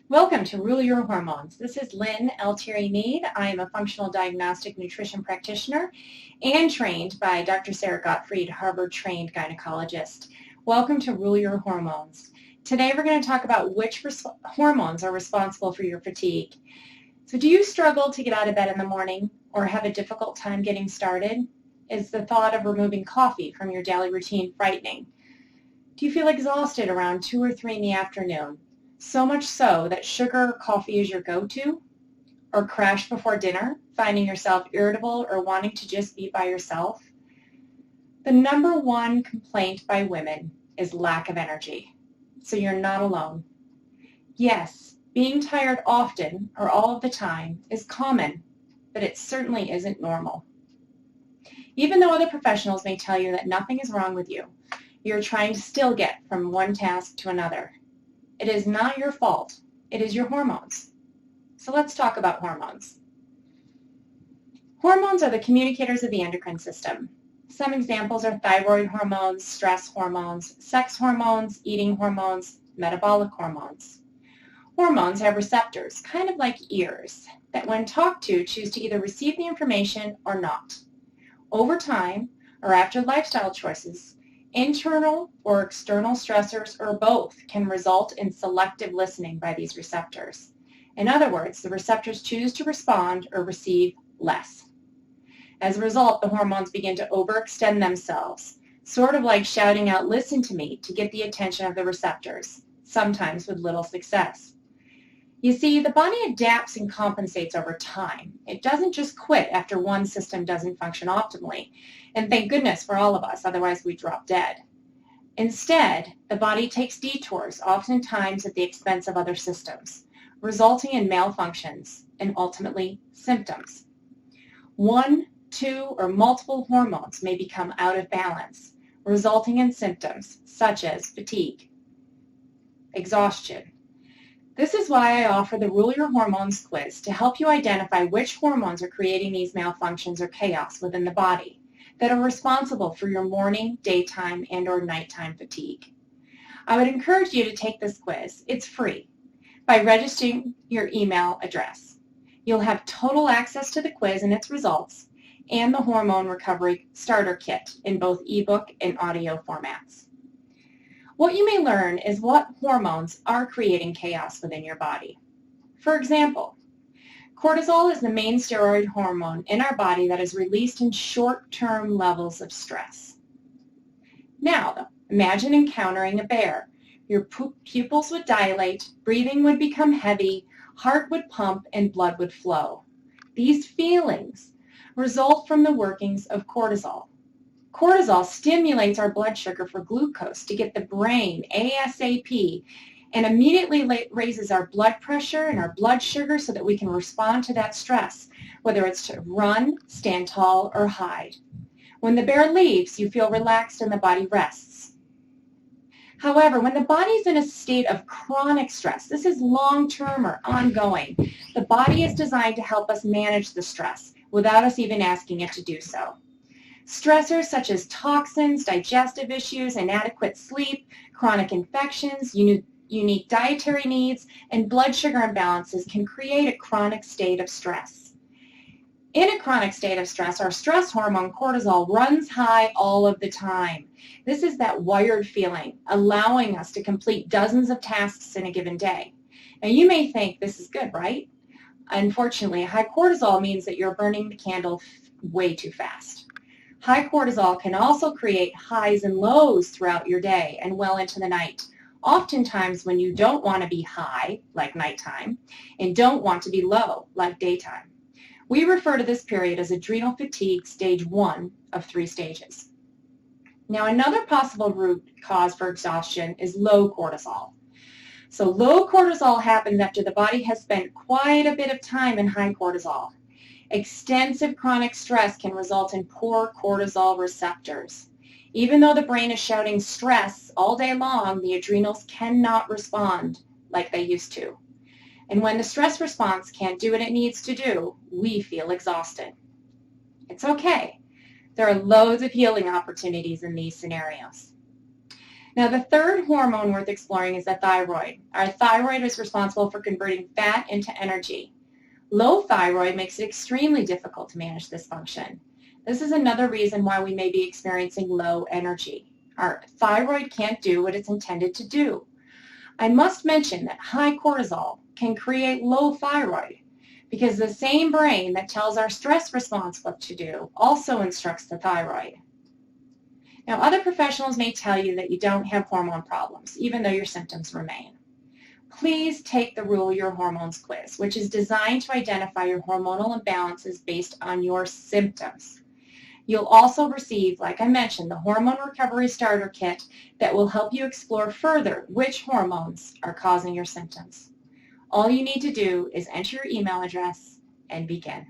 Welcome to Rule Your Hormones. This is Lynn Altieri-Mead. I am a functional diagnostic nutrition practitioner and trained by Dr. Sarah Gottfried, Harvard-trained gynecologist. Welcome to Rule Your Hormones. Today we're going to talk about which hormones are responsible for your fatigue. So do you struggle to get out of bed in the morning or have a difficult time getting started? Is the thought of removing coffee from your daily routine frightening? Do you feel exhausted around 2 or 3 in the afternoon? So much so that sugar or coffee is your go-to? Or crash before dinner, finding yourself irritable or wanting to just be by yourself? The number one complaint by women is lack of energy, so you're not alone. Yes, being tired often or all of the time is common, but it certainly isn't normal. Even though other professionals may tell you that nothing is wrong with you, you're trying to still get from one task to another. It is not your fault. It is your hormones. So let's talk about hormones. Hormones are the communicators of the endocrine system. Some examples are thyroid hormones, stress hormones, sex hormones, eating hormones, metabolic hormones. Hormones have receptors, kind of like ears, that when talked to choose to either receive the information or not. Over time, or after lifestyle choices, internal or external stressors or both can result in selective listening by these receptors. In other words, the receptors choose to respond or receive less. As a result, the hormones begin to overextend themselves, sort of like shouting out, "Listen to me," to get the attention of the receptors, sometimes with little success. You see, the body adapts and compensates over time. It doesn't just quit after one system doesn't function optimally. And thank goodness for all of us, otherwise we'd drop dead. Instead, the body takes detours, oftentimes at the expense of other systems, resulting in malfunctions and ultimately symptoms. One, two, or multiple hormones may become out of balance, resulting in symptoms such as fatigue, exhaustion. This is why I offer the Rule Your Hormones quiz to help you identify which hormones are creating these malfunctions or chaos within the body that are responsible for your morning, daytime, and or nighttime fatigue. I would encourage you to take this quiz. It's free by registering your email address. You'll have total access to the quiz and its results and the Hormone Recovery Starter Kit in both ebook and audio formats. What you may learn is what hormones are creating chaos within your body. For example, cortisol is the main steroid hormone in our body that is released in short-term levels of stress. Now, imagine encountering a bear. Your pupils would dilate, breathing would become heavy, heart would pump, and blood would flow. These feelings result from the workings of cortisol. Cortisol stimulates our blood sugar for glucose to get the brain ASAP and immediately raises our blood pressure and our blood sugar so that we can respond to that stress, whether it's to run, stand tall, or hide. When the bear leaves, you feel relaxed and the body rests. However, when the body is in a state of chronic stress, this is long-term or ongoing, the body is designed to help us manage the stress without us even asking it to do so. Stressors such as toxins, digestive issues, inadequate sleep, chronic infections, unique dietary needs, and blood sugar imbalances can create a chronic state of stress. In a chronic state of stress, our stress hormone cortisol runs high all of the time. This is that wired feeling, allowing us to complete dozens of tasks in a given day. Now you may think this is good, right? Unfortunately, high cortisol means that you're burning the candle way too fast. High cortisol can also create highs and lows throughout your day and well into the night, oftentimes when you don't want to be high, like nighttime, and don't want to be low, like daytime. We refer to this period as adrenal fatigue stage 1 of 3 stages. Now, another possible root cause for exhaustion is low cortisol. So low cortisol happens after the body has spent quite a bit of time in high cortisol. Extensive chronic stress can result in poor cortisol receptors. Even though the brain is shouting stress all day long, the adrenals cannot respond like they used to. And when the stress response can't do what it needs to do, we feel exhausted. It's okay. There are loads of healing opportunities in these scenarios. Now, the third hormone worth exploring is the thyroid. Our thyroid is responsible for converting fat into energy. Low thyroid makes it extremely difficult to manage this function. This is another reason why we may be experiencing low energy. Our thyroid can't do what it's intended to do. I must mention that high cortisol can create low thyroid because the same brain that tells our stress response what to do also instructs the thyroid. Now, other professionals may tell you that you don't have hormone problems, even though your symptoms remain. Please take the Rule Your Hormones quiz, which is designed to identify your hormonal imbalances based on your symptoms. You'll also receive, like I mentioned, the Hormone Recovery Starter Kit that will help you explore further which hormones are causing your symptoms. All you need to do is enter your email address and begin.